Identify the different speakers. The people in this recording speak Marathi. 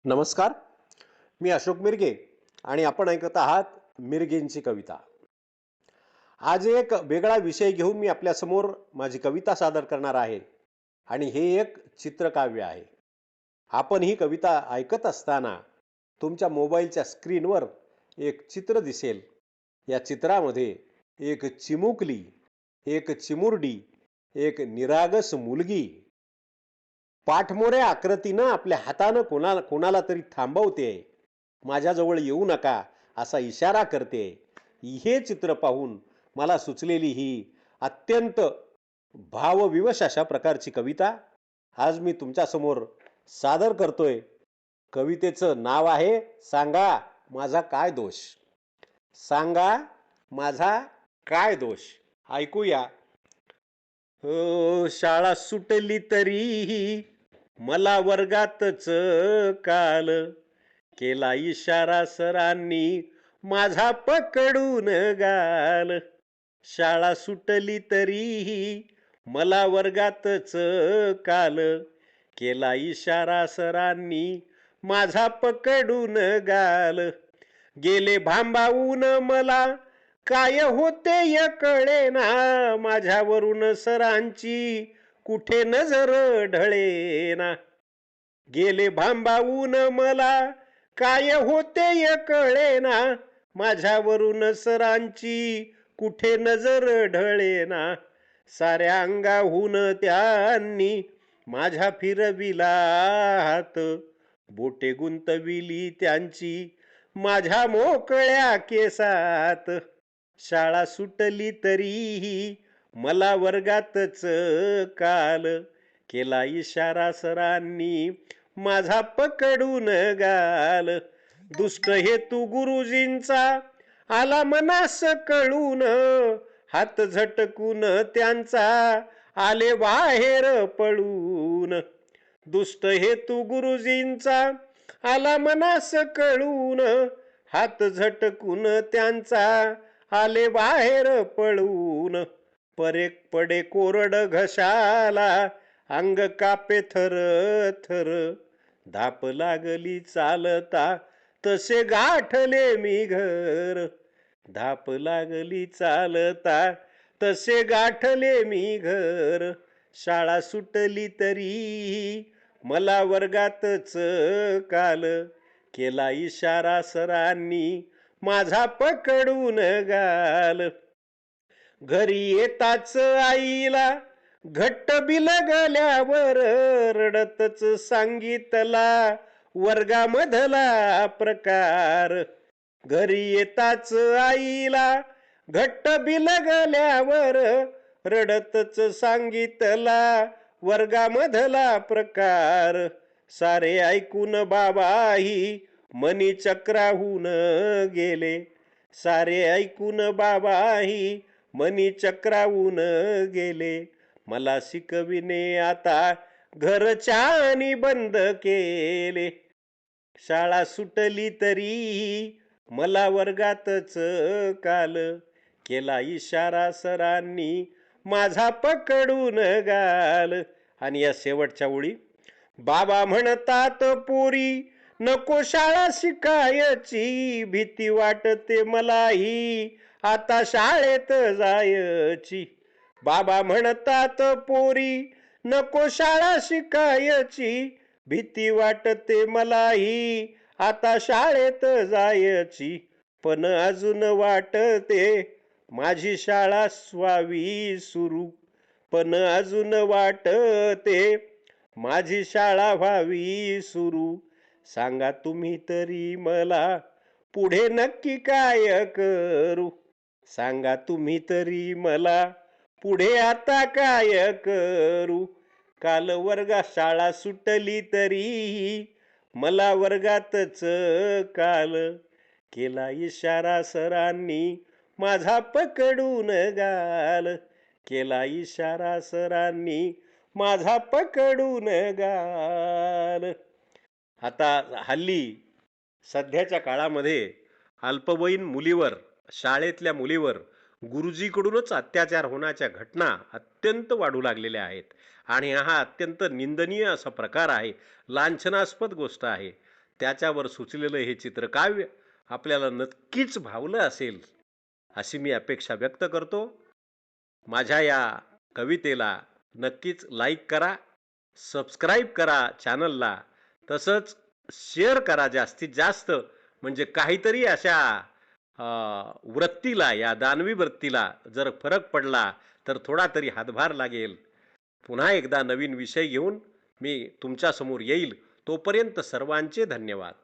Speaker 1: नमस्कार. मी अशोक मिरगे आणि आपण ऐकत आहात मिरगेंची कविता. आज एक वेगळा विषय घेऊन मी आपल्यासमोर माझी कविता सादर करणार आहे आणि हे एक चित्रकाव्य आहे. आपण ही कविता ऐकत असताना तुमच्या मोबाईलच्या स्क्रीनवर एक चित्र दिसेल. या चित्रामध्ये एक चिमुकली, एक चिमुरडी, एक निरागस मुलगी पाठमोऱ्या आकृतीनं आपल्या हातानं कोणाला तरी थांबवते. माझ्याजवळ येऊ नका असा इशारा करते. हे चित्र पाहून मला सुचलेली ही अत्यंत भावविवश अशा प्रकारची कविता आज मी तुमच्यासमोर सादर करतोय. कवितेचं नाव आहे सांगा माझा काय दोष. सांगा माझा काय दोष. ऐकूया. हो, शाळा सुटली तरीही मला वर्गातच काल केला इशारा सरांनी माझा पकडून गाल. शाळा सुटली तरीही मला वर्गातच काल केला इशारा सरांनी माझा पकडून गाल. गेले भांबावून मला काय होते य कळेना माझ्यावरून सरांची कुठे नजर ढळेना. गेले भांबावून मला काय होते य कळेना माझ्यावरून सरांची कुठे नजर ढळेना. साऱ्या अंगाहून त्यांनी माझ्या फिरविला हात बोटे गुंतविली त्यांची माझ्या मोकळ्या केसात. शाळा सुटली तरीही मला वर्गातच काल केला इशारा सरांनी माझा पकडून गाल. दुष्ट हेतू गुरुजींचा आला मनास कळून हात झटकून त्यांचा आले बाहेर पळून. दुष्ट हेतू गुरुजींचा आला मनास कळून हात झटकून त्यांचा आले बाहेर पळून. परेक पडे कोरड घशाला अंग कापे थर थर धाप लागली चालता तसे गाठले मी घर. धाप लागली चालता तसे गाठले मी घर. शाळा सुटली तरी मला वर्गातच काल केला इशारा सरांनी माझा पकडून गाल. घरी येताच आईला घट्ट बिलगल्यावर रडतच सांगितला वर्गामधला प्रकार. घरी येताच आईला घट्ट बिलगल्यावर रडतच सांगितला वर्गामधला प्रकार. सारे ऐकून बाबाही मनी चक्राहून गेले. सारे ऐकून बाबाही मनी चक्रावून गेले. मला शिकविणे आता घरच्यानी बंद केले. शाळा सुटली तरी मला वर्गातच काल केला इशारा सरांनी माझा पकडून गाल. आणि या शेवटच्या ओळी. बाबा म्हणतात पोरी नको शाळा शिकायची भीती वाटते मलाही आता शाळेत जायची. बाबा म्हणतात पोरी नको शाळा शिकायची भीती वाटते मलाही आता शाळेत जायची. पण अजून वाटते माझी शाळा व्हावी सुरू. पण अजून वाटते माझी शाळा व्हावी सुरू. सांगा तुम्ही तरी मला पुढे नक्की काय करू. सांगा तुम्ही तरी मला पुढे आता काय करू. काल वर्गात शाळा सुटली तरी मला वर्गातच काल केला इशारा सरांनी माझा पकडून गाल. केला इशारा सरांनी माझा पकडून गाल. आता हल्ली सध्याच्या काळामध्ये अल्पवयीन मुलीवर, शाळेतल्या मुलीवर गुरुजीकडूनच अत्याचार होण्याच्या घटना अत्यंत वाढू लागलेल्या आहेत आणि हा अत्यंत निंदनीय असा प्रकार आहे. लांछनास्पद गोष्ट आहे. त्याच्यावर सुचलेलं हे चित्रकाव्य आपल्याला नक्कीच भावलं असेल अशी मी अपेक्षा व्यक्त करतो. माझ्या या कवितेला नक्कीच लाईक करा, सबस्क्राईब करा चॅनलला, तसंच शेअर करा जास्तीत जास्त, म्हणजे काहीतरी अशा वृत्तीला, या दानवी वृत्तीला जर फरक पडला तर थोडा तरी हातभार लागेल. पुन्हा एकदा नवीन विषय घेऊन मी तुमच्यासमोर येईल. तोपर्यंत सर्वांचे धन्यवाद.